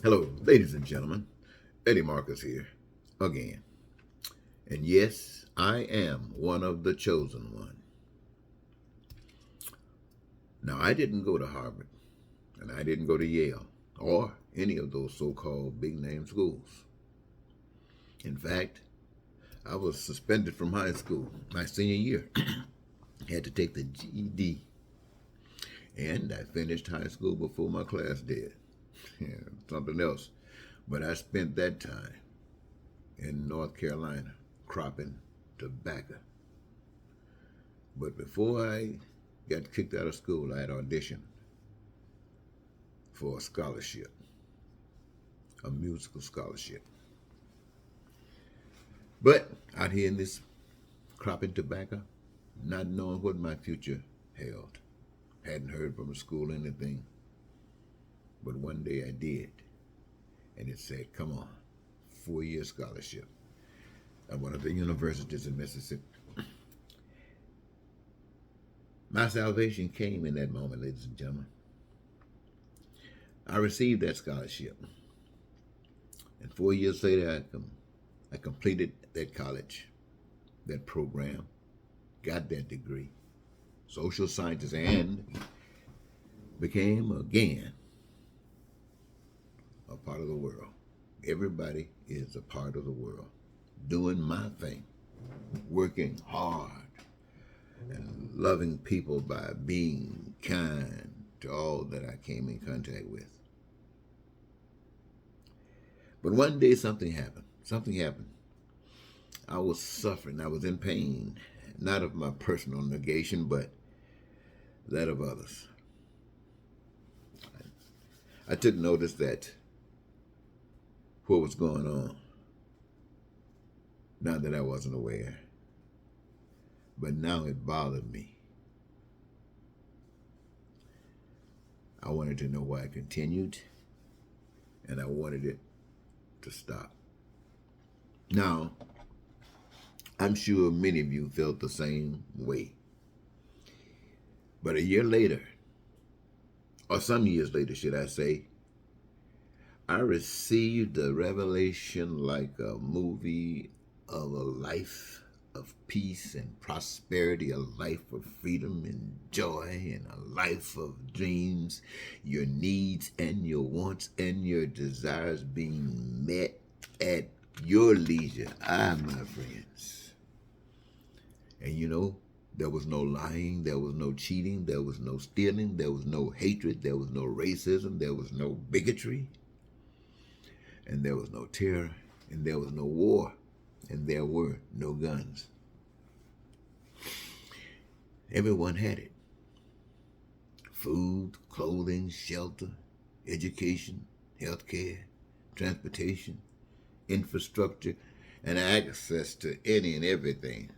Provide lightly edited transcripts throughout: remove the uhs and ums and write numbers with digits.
Hello, ladies and gentlemen. Eddie Marcus here again. And yes, I am one of the chosen one. Now, I didn't go to Harvard, and I didn't go to Yale, or any of those so called big name schools. In fact, I was suspended from high school my senior year. Had to take the GED, and I finished high school before my class did. Yeah, something else. But I spent that time in North Carolina cropping tobacco. But before I got kicked out of school, I had auditioned for a scholarship, a musical scholarship. But out here in this cropping tobacco, not knowing what my future held, hadn't heard from a school anything. But one day I did, and it said, "Come on, 4-year scholarship at one of the universities in Mississippi." My salvation came in that moment, ladies and gentlemen. I received that scholarship, and 4 years later, I completed that college, that program, got that degree, social sciences, and became again a part of the world. Everybody is a part of the world, doing my thing, working hard, and loving people by being kind to all that I came in contact with. But one day something happened. Something happened. I was suffering. I was in pain, not of my personal negation, but that of others. I took notice that what was going on, not that I wasn't aware, but now it bothered me. I wanted to know why it continued, and I wanted it to stop. Now, I'm sure many of you felt the same way. But a year later, or some years later, should I say, I received a revelation like a movie of a life of peace and prosperity, a life of freedom and joy, and a life of dreams, your needs and your wants and your desires being met at your leisure. My friends. And there was no lying, there was no cheating, there was no stealing, there was no hatred, there was no racism, there was no bigotry, and there was no terror, and there was no war, and there were no guns. Everyone had it. Food, clothing, shelter, education, health care, transportation, infrastructure, and access to any and everything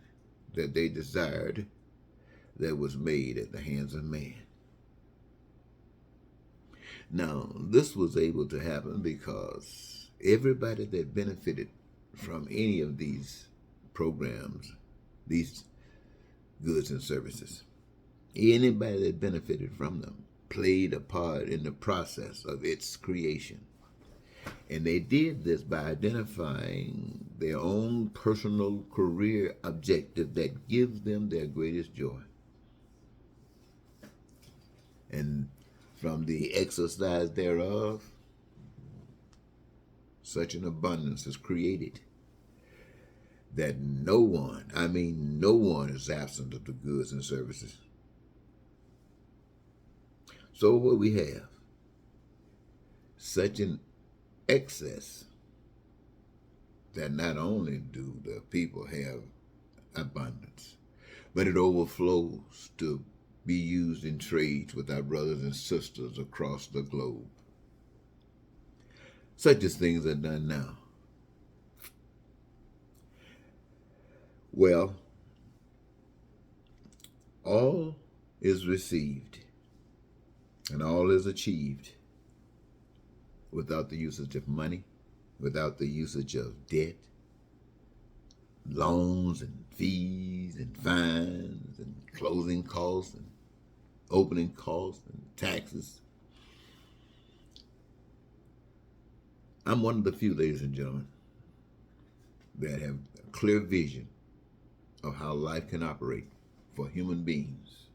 that they desired that was made at the hands of man. Now, this was able to happen because everybody that benefited from any of these programs, these goods and services, anybody that benefited from them played a part in the process of its creation. And they did this by identifying their own personal career objective that gives them their greatest joy. And from the exercise thereof, such an abundance is created that no one, I mean no one, is absent of the goods and services. So what we have, such an excess that not only do the people have abundance, but it overflows to be used in trades with our brothers and sisters across the globe. Such as things are done now. Well, all is received and all is achieved without the usage of money, without the usage of debt, loans and fees and fines and closing costs and opening costs and taxes. I'm one of the few, ladies and gentlemen, that have a clear vision of how life can operate for human beings.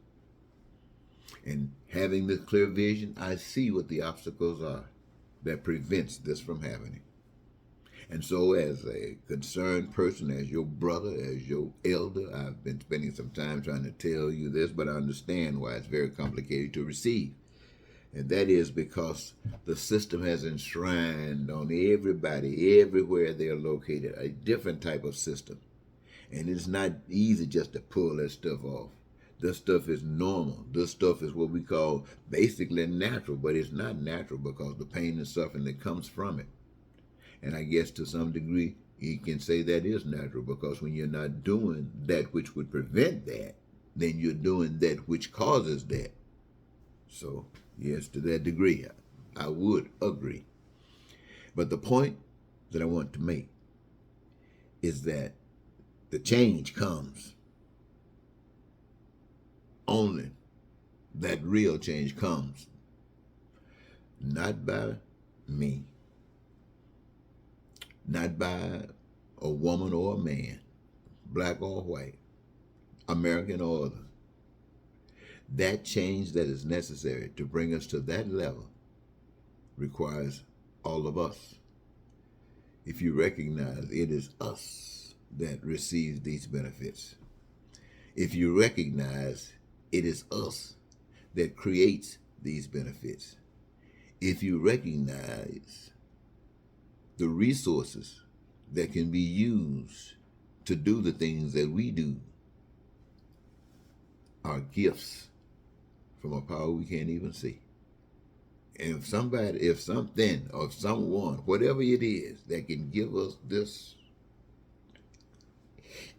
And having this clear vision, I see what the obstacles are that prevents this from happening. And so as a concerned person, as your brother, as your elder, I've been spending some time trying to tell you this, but I understand why it's very complicated to receive. And that is because the system has enshrined on everybody, everywhere they're located, a different type of system. And it's not easy just to pull that stuff off. This stuff is normal. This stuff is what we call basically natural, but it's not natural because the pain and suffering that comes from it. And I guess to some degree, you can say that is natural because when you're not doing that which would prevent that, then you're doing that which causes that. So, yes, to that degree, I would agree. But the point that I want to make is that the change comes. Only that real change comes not by me, not by a woman or a man, black or white, American or other. That change that is necessary to bring us to that level requires all of us. If you recognize it is us that receives these benefits, if you recognize it is us that creates these benefits, if you recognize the resources that can be used to do the things that we do are gifts from a power we can't even see. And if something or someone, whatever it is that can give us this,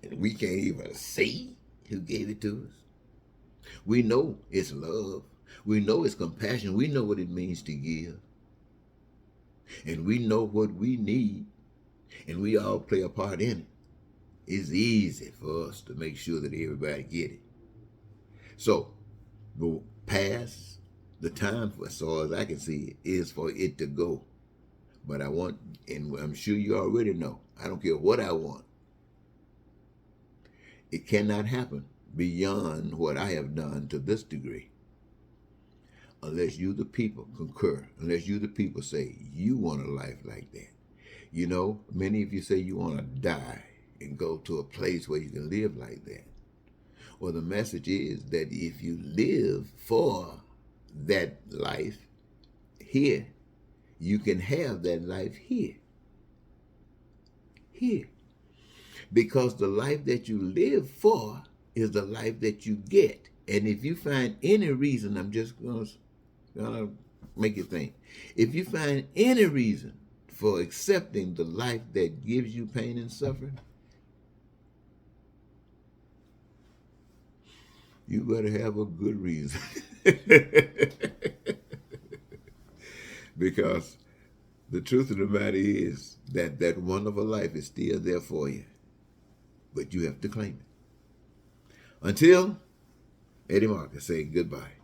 and we can't even see who gave it to us. We know it's love. We know it's compassion. We know what it means to give. And we know what we need. And we all play a part in it. It's easy for us to make sure that everybody get it. So, past the time, as far as I can see, is for it to go. But I want, and I'm sure you already know, I don't care what I want. It cannot happen beyond what I have done to this degree. Unless you, the people, concur. Unless you, the people, say you want a life like that. You know, many of you say you want to die and go to a place where you can live like that. Well, the message is that if you live for that life here, you can have that life here. Here. Because the life that you live for is the life that you get. And if you find any reason, I'm just gonna make you think. If you find any reason for accepting the life that gives you pain and suffering, you better have a good reason. Because the truth of the matter is that that wonderful life is still there for you. But you have to claim it. Until Eddie Marcus say goodbye.